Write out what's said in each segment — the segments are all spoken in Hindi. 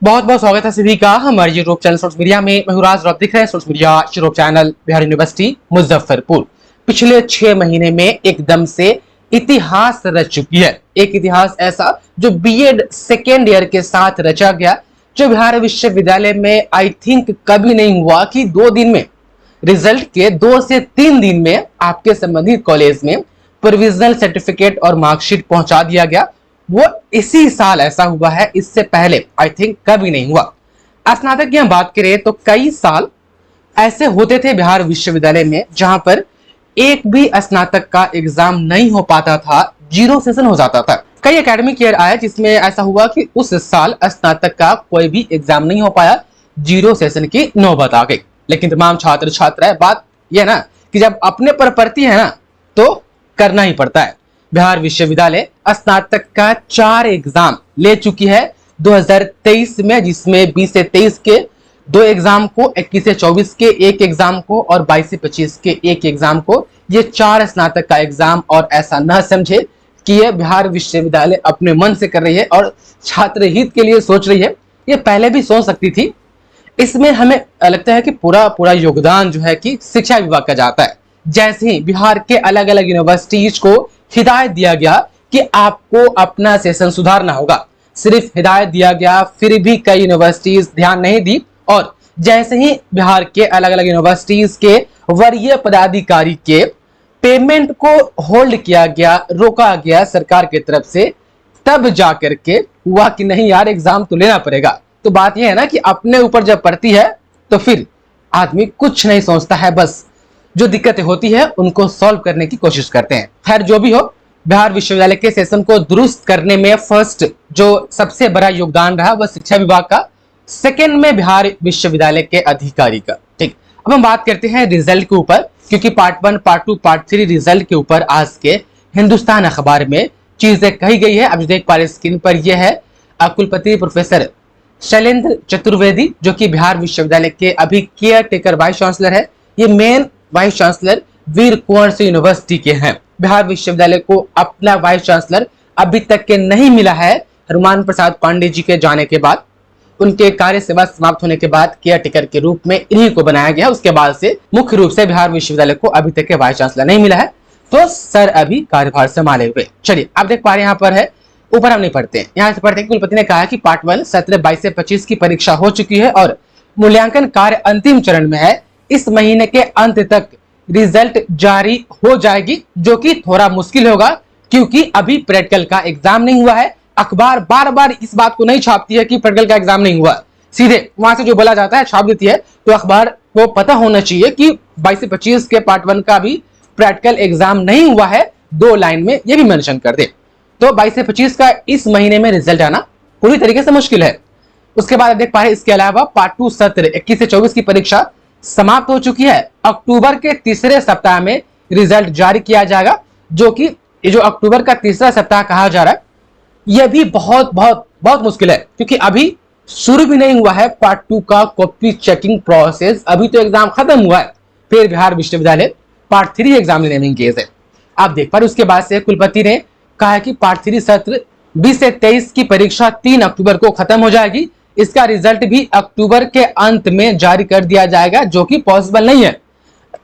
बहुत बहुत स्वागत है सभी का हमारे यूट्यूब चैनल सोर्स मीडिया में। मैं राज आप दिख रहे हैं source media YouTube channel Bihar university Muzaffarpur पिछले 6 महीने में एकदम से इतिहास रच चुकी है। एक इतिहास ऐसा जो बीएड सेकेंड ईयर के साथ रचा गया, जो बिहार विश्वविद्यालय में आई थिंक कभी नहीं हुआ कि 2 दिन में रिजल्ट के 2 से 3 दिन में आपके संबंधित कॉलेज में प्रोविजनल सर्टिफिकेट और मार्कशीट पहुंचा दिया गया। वो इसी साल ऐसा हुआ है, इससे पहले आई थिंक कभी नहीं हुआ। स्नातक की हम बात करें तो कई साल ऐसे होते थे बिहार विश्वविद्यालय में जहां पर एक भी स्नातक का एग्जाम नहीं हो पाता था, 0 सेशन हो जाता था। कई एकेडमिक ईयर आए जिसमें ऐसा हुआ कि उस साल स्नातक का कोई भी एग्जाम नहीं हो पाया, 0 सेशन की नौबत आ गई। लेकिन तमाम छात्र छात्राएं, बात यह ना कि जब अपने पर पड़ती है ना तो करना ही पड़ता है। बिहार विश्वविद्यालय स्नातक का 4 एग्जाम ले चुकी है 2023 में, जिसमें 20 से 23 के 2 एग्जाम को, 21 से 24 के 1 एग्जाम को और 22 से 25 के 1 एग्जाम को, ये 4 स्नातक का एग्जाम। और ऐसा न समझे कि ये बिहार विश्वविद्यालय अपने मन से कर रही है और छात्र हित के लिए सोच रही है, ये पहले भी सोच सकती थी। इसमें हमें लगता है कि पूरा योगदान जो है कि शिक्षा विभाग का जाता है। जैसे ही बिहार के अलग अलग यूनिवर्सिटीज को हिदायत दिया गया कि आपको अपना सेशन सुधारना होगा, सिर्फ हिदायत दिया गया, फिर भी कई यूनिवर्सिटीज ध्यान नहीं दी। और जैसे ही बिहार के अलग अलग यूनिवर्सिटीज के वरीय पदाधिकारी के पेमेंट को होल्ड किया गया, रोका गया सरकार की तरफ से, तब जाकर के हुआ कि नहीं यार एग्जाम तो लेना पड़ेगा। तो बात यह है ना कि अपने ऊपर जब पड़ती है तो फिर आदमी कुछ नहीं सोचता है, बस जो दिक्कतें होती है उनको सॉल्व करने की कोशिश करते हैं। खैर जो भी हो, बिहार विश्वविद्यालय के सेशन को दुरुस्त करने में फर्स्ट जो सबसे बड़ा योगदान रहा वह शिक्षा विभाग का, सेकेंड में बिहार विश्वविद्यालय के अधिकारी का। ठीक, अब हम बात करते हैं रिजल्ट के ऊपर, क्योंकि पार्ट 1, पार्ट 2, पार्ट 3 रिजल्ट के ऊपर आज के हिंदुस्तान अखबार में चीजें कही गई है। अब जो देख पा रहे स्क्रीन पर यह है कुलपति प्रोफेसर शैलेंद्र चतुर्वेदी, जो कि बिहार विश्वविद्यालय के अभी केयर टेकर वाइस चांसलर है। ये मेन वाइस चांसलर वीर कुंवर सिंह यूनिवर्सिटी के हैं। बिहार विश्वविद्यालय को अपना वाइस चांसलर अभी तक के नहीं मिला है। हनुमान प्रसाद पांडे जी के जाने के बाद, उनके कार्य सेवा समाप्त होने के बाद केयर टेकर के रूप में इन्हीं को बनाया गया। उसके बाद से मुख्य रूप से बिहार विश्वविद्यालय को अभी तक के वाइस चांसलर नहीं मिला है, तो सर अभी कार्यभार संभाले हुए। चलिए आप देख पा रहे हैं यहाँ पर है, ऊपर हम नहीं पढ़ते हैं, यहाँ से पढ़ते हैं। कुलपति ने कहा कि पार्ट 1 17, 22 से 25 की परीक्षा हो चुकी है और मूल्यांकन कार्य अंतिम चरण में है। इस महीने के अंत तक रिजल्ट जारी हो जाएगी, जो कि थोड़ा मुश्किल होगा क्योंकि अभी प्रैक्टिकल का एग्जाम नहीं हुआ है। अखबार बार बार इस बात को नहीं छापती है कि प्रैक्टिकल का एग्जाम नहीं हुआ, सीधे वहां से जो बोला जाता है छाप देती है। तो अखबार को पता होना चाहिए कि 22 से 25 के पार्ट 1 का भी प्रैक्टिकल एग्जाम नहीं हुआ है, 2 लाइन में ये भी मेंशन कर दे। तो 22 से 25 का इस महीने में रिजल्ट आना पूरी तरीके से मुश्किल है। उसके बाद देख पा रहे इसके अलावा पार्ट 2 सत्र 21 से 24 की परीक्षा समाप्त हो चुकी है। अक्टूबर के तीसरे सप्ताह में रिजल्ट जारी किया जाएगा, जो कि ये जो अक्टूबर का तीसरा सप्ताह कहा जा रहा है यह भी बहुत बहुत बहुत मुश्किल है, क्योंकि अभी शुरू भी नहीं हुआ है पार्ट 2 का कॉपी चेकिंग प्रोसेस। अभी तो एग्जाम खत्म हुआ है, फिर बिहार विश्वविद्यालय पार्ट 3 एग्जाम लेने में केस है। आप देख पा रहे उसके बाद से कुलपति ने कहा है कि पार्ट 3 सत्र 20 से 23 की परीक्षा 3 अक्टूबर को खत्म हो जाएगी। इसका रिजल्ट भी अक्टूबर के अंत में जारी कर दिया जाएगा, जो कि पॉसिबल नहीं है।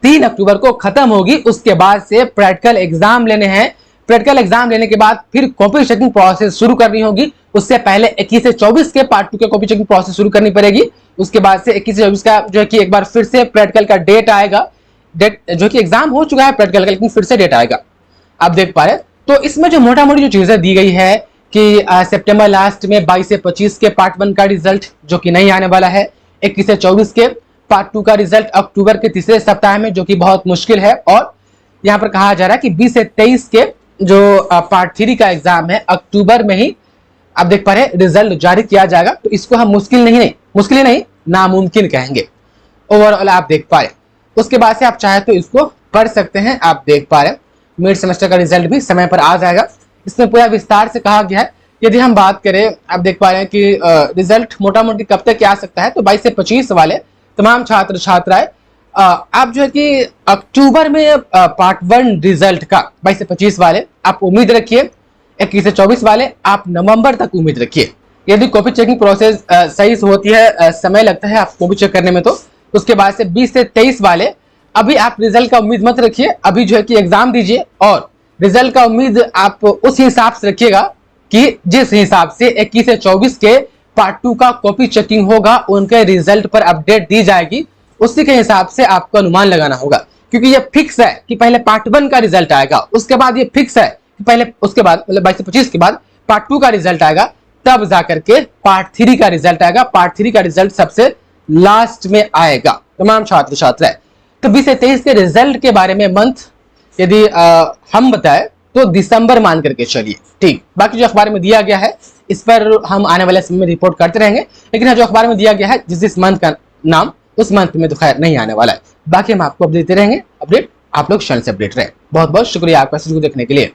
3 अक्टूबर को खत्म होगी, उसके बाद से प्रैक्टिकल एग्जाम लेने हैं। प्रैक्टिकल एग्जाम लेने के बाद फिर कॉपी चेकिंग प्रोसेस शुरू करनी होगी। उससे पहले 21 से 24 के पार्ट 2 के कॉपी चेकिंग प्रोसेस शुरू करनी पड़ेगी। उसके बाद से 21 से 24 का जो है कि एक बार फिर से प्रैक्टिकल का डेट आएगा, डेट जो कि एग्जाम हो चुका है प्रैक्टिकल का, लेकिन फिर से डेट आएगा। आप देख पा रहे, तो इसमें जो मोटा मोटी जो चीजें दी गई है कि सितंबर लास्ट में 22 से 25 के पार्ट 1 का रिजल्ट जो कि नहीं आने वाला है, 21 से 24 के पार्ट 2 का रिजल्ट अक्टूबर के तीसरे सप्ताह में, जो कि बहुत मुश्किल है। और यहाँ पर कहा जा रहा है कि 20 से 23 के जो पार्ट 3 का एग्जाम है अक्टूबर में ही आप देख पा रहे रिजल्ट जारी किया जाएगा। तो इसको हम मुश्किल नहीं नामुमकिन कहेंगे ओवरऑल। आप देख पा रहे, उसके बाद से आप चाहे तो इसको पढ़ सकते हैं। आप देख पा रहे मिड सेमेस्टर का रिजल्ट भी समय पर आ जाएगा, इसमें पूरा विस्तार से कहा गया है। यदि हम बात करें, आप देख पा रहे हैं कि रिजल्ट मोटा मोटी कब तक आ सकता है, तो 22 से 25 वाले तमाम छात्र छात्राएं आप जो है कि अक्टूबर में पार्ट 1 रिजल्ट का 22 से 25 वाले आप उम्मीद रखिए। 21 से 24 वाले आप नवंबर तक उम्मीद रखिए। यदि कॉपी चेकिंग प्रोसेस सही से होती है, समय लगता है आप कॉपी चेक करने में, तो उसके बाद से 20 से 23 वाले अभी आप रिजल्ट का उम्मीद मत रखिए, अभी जो है कि एग्जाम दीजिए और रिजल्ट का उम्मीद आप उस हिसाब से रखिएगा कि जिस हिसाब से 21 से 24 के पार्ट 2 का कॉपी चेकिंग होगा, उनके रिजल्ट पर अपडेट दी जाएगी, उसी के हिसाब से आपको अनुमान लगाना होगा। क्योंकि ये फिक्स है कि पहले पार्ट 1 का रिजल्ट आएगा, उसके बाद ये फिक्स है कि पहले उसके बाद मतलब 22 से 25 के बाद पार्ट 2 का रिजल्ट आएगा, तब जाकर के पार्ट 3 का रिजल्ट आएगा। पार्ट 3 का रिजल्ट सबसे लास्ट में आएगा तमाम छात्र छात्रा। तो 20 से 23 के रिजल्ट के बारे में मंथ यदि हम बताएं तो दिसंबर मान करके चलिए, ठीक। बाकी जो अखबार में दिया गया है इस पर हम आने वाले समय में रिपोर्ट करते रहेंगे, लेकिन जो अखबार में दिया गया है जिस मंथ का नाम, उस मंथ में तो खैर नहीं आने वाला है। बाकी हम आपको अपडेट देते रहेंगे, अपडेट आप लोग चैनल से अपडेट रहे। बहुत बहुत शुक्रिया आपका देखने के लिए।